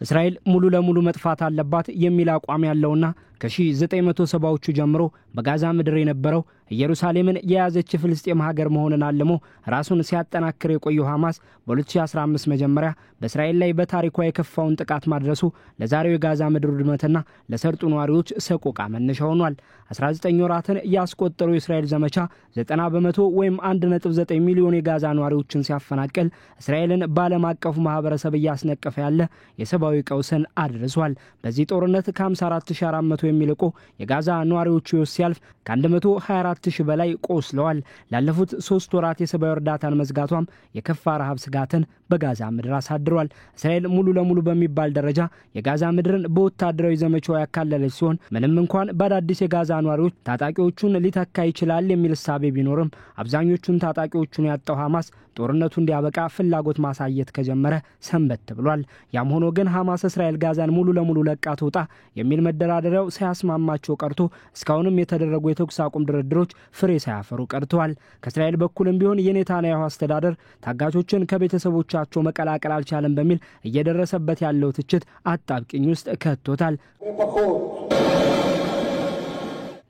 እስራኤል ሙሉ ለሙሉ መጥፋት አለባት የሚል አቋም ያለውና ከ1970ዎቹ ጀምሮ በጋዛ ምድር የነበረው ኢየሩሳሌምን የያዘች ፍልስጤም ሀገር መሆንን አልሞ ራሱን ሲያጠናክር የቆየው ሐማስ በ2015 መጀመሪያ በእስራኤል ላይ በታሪኳ የከፋውን ጥቃት ማድረሱ ለዛሬው የጋዛ ምድር ውድመትና ለሰርጡ ነዋሪዎች ሰቆቃ መነሻ ሆኗል። 19 ወራትን ያስቆጠረው የእስራኤል ዘመቻ 90% ወይም 1.9 ሚሊዮን የጋዛ ነዋሪዎችን ሲያፈናቅል እስራኤልን በዓለም አቀፉ ማህበረሰብ እያስነቀፈ ያለ የሰብአዊ ቀውስን አድርሷል። በዚህ ጦርነት ከ54400 የሚልቁ የጋዛ ነዋሪዎች ሕይወት ሲያልፍ ከ124000 በላይ ቆስለዋል። ላለፉት 3 ወራት የሰብአዊ እርዳታን መዝጋቷም የከፋ ረሃብ ስጋትን በጋዛ ምድር አሳድሯል። እስራኤል ሙሉ ለሙሉ በሚባል ደረጃ የጋዛ ምድርን በወታደራዊ ዘመቻው ያካለለች ሲሆን ምንም እንኳን በአዳዲስ የጋዛ ነዋሪዎች ታጣቂዎቹን ሊተካ ይችላል የሚል እሳቤ ቢኖርም አብዛኞቹን ታጣቂዎቹን ያጣው ሐማስ ጦርነቱ እንዲያበቃ ፍላጎት ማሳየት ከጀመረ ሰንበት ብሏል። ያም ሆኖ ግን ሐማስ እስራኤል ጋዛን ሙሉ ለሙሉ ለቃ ትውጣ የሚል መደራደሪያው ሳያስማማቸው ቀርቶ እስካሁንም የተደረጉ የተኩስ አቁም ድርድሮች ፍሬ ሳያፈሩ ቀርተዋል። ከእስራኤል በኩልም ቢሆን የኔታንያሁ አስተዳደር ታጋቾችን ከቤተሰቦቻቸው መቀላቀል አልቻለም በሚል እየደረሰበት ያለው ትችት አጣብቂኝ ውስጥ ከቶታል።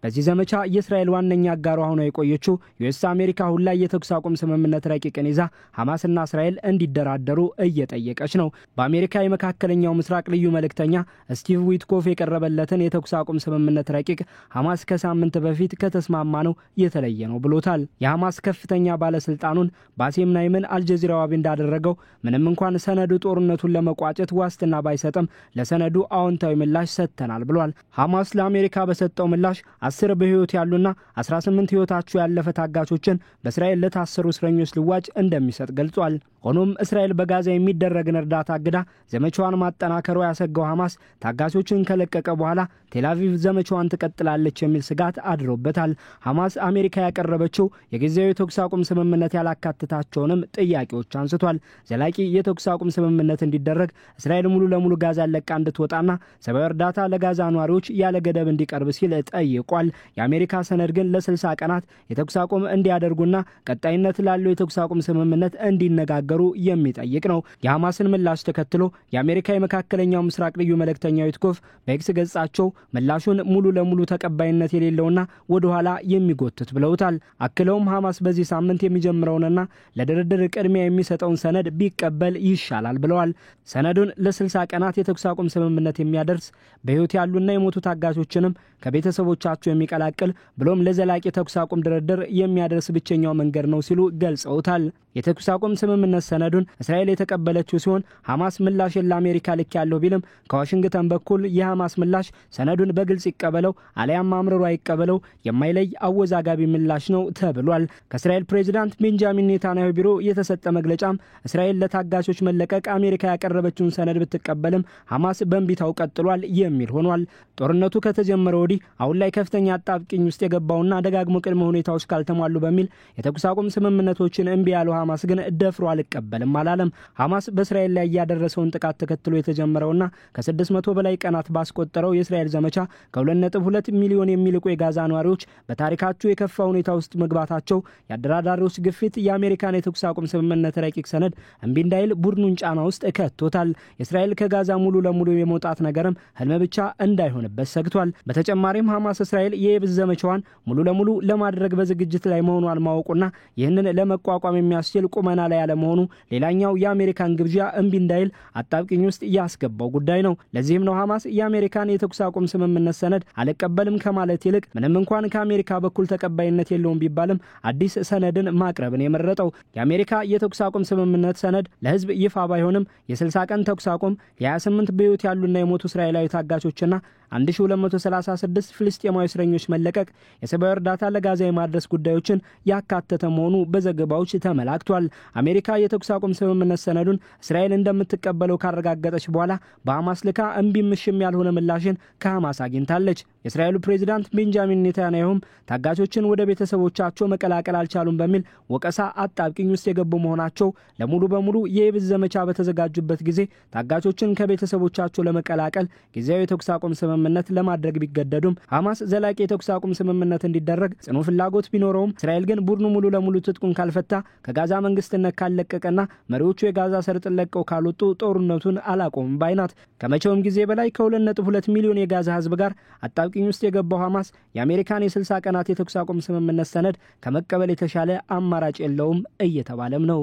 በዚህ ዘመቻ የእስራኤል ዋነኛ አጋሯ ሆና የቆየችው ዩኤስ አሜሪካ አሁን ላይ የተኩስ አቁም ስምምነት ረቂቅን ይዛ ሐማስና እስራኤል እንዲደራደሩ እየጠየቀች ነው። በአሜሪካ የመካከለኛው ምስራቅ ልዩ መልእክተኛ ስቲቭ ዊትኮፍ የቀረበለትን የተኩስ አቁም ስምምነት ረቂቅ ሐማስ ከሳምንት በፊት ከተስማማ ነው የተለየ ነው ብሎታል። የሐማስ ከፍተኛ ባለስልጣኑን ባሲም ናይምን አልጀዚራ ዋቢ እንዳደረገው ምንም እንኳን ሰነዱ ጦርነቱን ለመቋጨት ዋስትና ባይሰጥም ለሰነዱ አዎንታዊ ምላሽ ሰጥተናል ብሏል። ሐማስ ለአሜሪካ በሰጠው ምላሽ 10 በህይወት ያሉና 18 ህይወታቸው ያለፈ ታጋቾችን በእስራኤል ለታሰሩ እስረኞች ልዋጭ እንደሚሰጥ ገልጿል። ሆኖም እስራኤል በጋዛ የሚደረግን እርዳታ አግዳ ዘመቻዋን ማጠናከሯ ያሰጋው ሐማስ ታጋቾችን ከለቀቀ በኋላ ቴልአቪቭ ዘመቻዋን ትቀጥላለች የሚል ስጋት አድሮበታል። ሐማስ አሜሪካ ያቀረበችው የጊዜያዊ የተኩስ አቁም ስምምነት ያላካተታቸውንም ጥያቄዎች አንስቷል። ዘላቂ የተኩስ አቁም ስምምነት እንዲደረግ እስራኤል ሙሉ ለሙሉ ጋዛን ለቃ እንድትወጣና ሰብአዊ እርዳታ ለጋዛ ነዋሪዎች ያለ ገደብ እንዲቀርብ ሲል ጠይቋል። የአሜሪካ ሰነድ ግን ለ60 ቀናት የተኩስ አቁም እንዲያደርጉና ቀጣይነት ላለው የተኩስ አቁም ስምምነት እንዲነጋገሩ የሚጠይቅ ነው። የሐማስን ምላሽ ተከትሎ የአሜሪካ የመካከለኛው ምስራቅ ልዩ መልእክተኛ ዊትኮፍ በኤክስ ገጻቸው ምላሹን ሙሉ ለሙሉ ተቀባይነት የሌለውና ወደ ኋላ የሚጎትት ብለውታል። አክለውም ሐማስ በዚህ ሳምንት የሚጀምረውንና ለድርድር ቅድሚያ የሚሰጠውን ሰነድ ቢቀበል ይሻላል ብለዋል። ሰነዱን ለ60 ቀናት የተኩስ አቁም ስምምነት የሚያደርስ በህይወት ያሉና የሞቱ ታጋቾችንም ከቤተሰቦቻቸው የሚቀላቅል ብሎም ለዘላቂ ተኩስ አቁም ድርድር የሚያደርስ ብቸኛው መንገድ ነው ሲሉ ገልጸውታል። የተኩስ አቁም ስምምነት ሰነዱን እስራኤል የተቀበለችው ሲሆን ሐማስ ምላሽ ለአሜሪካ ልክ ያለው ቢልም ከዋሽንግተን በኩል የሐማስ ምላሽ ሰነዱን በግልጽ ይቀበለው አለያም አምርሮ አይቀበለው የማይለይ አወዛጋቢ ምላሽ ነው ተብሏል። ከእስራኤል ፕሬዝዳንት ቤንጃሚን ኔታንያሁ ቢሮ የተሰጠ መግለጫም እስራኤል ለታጋቾች መለቀቅ አሜሪካ ያቀረበችውን ሰነድ ብትቀበልም ሐማስ በእንቢታው ቀጥሏል የሚል ሆኗል። ጦርነቱ ከተጀመረ ወዲህ አሁን ላይ ከፍተኛ አጣብቂኝ ውስጥ የገባውና ደጋግሞ ቅድመ ሁኔታዎች ካልተሟሉ በሚል የተኩስ አቁም ስምምነቶችን እምቢ ያለው ሐማስ ግን ደፍሮ አልቀበልም አላለም። ሐማስ በእስራኤል ላይ ያደረሰውን ጥቃት ተከትሎ የተጀመረውና ከ600 በላይ ቀናት ባስቆጠረው የእስራኤል ዘመቻ ከ2.2 ሚሊዮን የሚልቁ የጋዛ ነዋሪዎች በታሪካቸው የከፋ ሁኔታ ውስጥ መግባታቸው የአደራዳሪዎች ግፊት የአሜሪካን የተኩስ አቁም ስምምነት ረቂቅ ሰነድ እምቢ እንዳይል ቡድኑን ጫና ውስጥ ከቶታል። እስራኤል ከጋዛ ሙሉ ለሙሉ የመውጣት ነገርም ህልም ብቻ እንዳይሆንበት ሰግቷል። በተጨማሪም ሐማስ እስራኤል የየብስ ዘመቻዋን ሙሉ ለሙሉ ለማድረግ በዝግጅት ላይ መሆኗን ማወቁና ይህንን ለመቋቋም የሚያስችል ቁመና ላይ ያለመሆኑ ሌላኛው የአሜሪካን ግብዣ እምቢ እንዳይል አጣብቂኝ ውስጥ ያስገባው ጉዳይ ነው። ለዚህም ነው ሐማስ የአሜሪካን የተኩስ አቁም ስምምነት ሰነድ አልቀበልም ከማለት ይልቅ ምንም እንኳን ከአሜሪካ በኩል ተቀባይነት የለውም ቢባልም አዲስ ሰነድን ማቅረብን የመረጠው። የአሜሪካ የተኩስ አቁም ስምምነት ሰነድ ለህዝብ ይፋ ባይሆንም የ60 ቀን ተኩስ አቁም የ28 በህይወት ያሉና የሞቱ እስራኤላዊ ታጋቾችና 1236 ፍልስጤማዊ እስረኞች መለቀቅ የሰብአዊ እርዳታ ለጋዛ የማድረስ ጉዳዮችን ያካተተ መሆኑ በዘገባዎች ተመላክቷል። አሜሪካ የተኩስ አቁም ስምምነት ሰነዱን እስራኤል እንደምትቀበለው ካረጋገጠች በኋላ በሐማስ ልካ እምቢምሽም ያልሆነ ምላሽን ከሐማስ አግኝታለች። የእስራኤሉ ፕሬዝዳንት ቤንጃሚን ኔታንያሁም ታጋቾችን ወደ ቤተሰቦቻቸው መቀላቀል አልቻሉም በሚል ወቀሳ አጣብቂኝ ውስጥ የገቡ መሆናቸው ለሙሉ በሙሉ የየብስ ዘመቻ በተዘጋጁበት ጊዜ ታጋቾችን ከቤተሰቦቻቸው ለመቀላቀል ጊዜያዊ የተኩስ አቁም ስምምነት ለማድረግ ቢገደዱም ሐማስ ዘላቂ የተኩስ አቁም ስምምነት እንዲደረግ ጽኑ ፍላጎት ቢኖረውም እስራኤል ግን ቡድኑ ሙሉ ለሙሉ ትጥቁን ካልፈታ ከጋዛ መንግስትነት ካልለቀቀና መሪዎቹ የጋዛ ሰርጥን ለቀው ካልወጡ ጦርነቱን አላቆምም ባይናት። ከመቼውም ጊዜ በላይ ከ2.2 ሚሊዮን የጋዛ ህዝብ ጋር አጣብቂኝ ውስጥ የገባው ሐማስ የአሜሪካን የ60 ቀናት የተኩስ አቁም ስምምነት ሰነድ ከመቀበል የተሻለ አማራጭ የለውም እየተባለም ነው።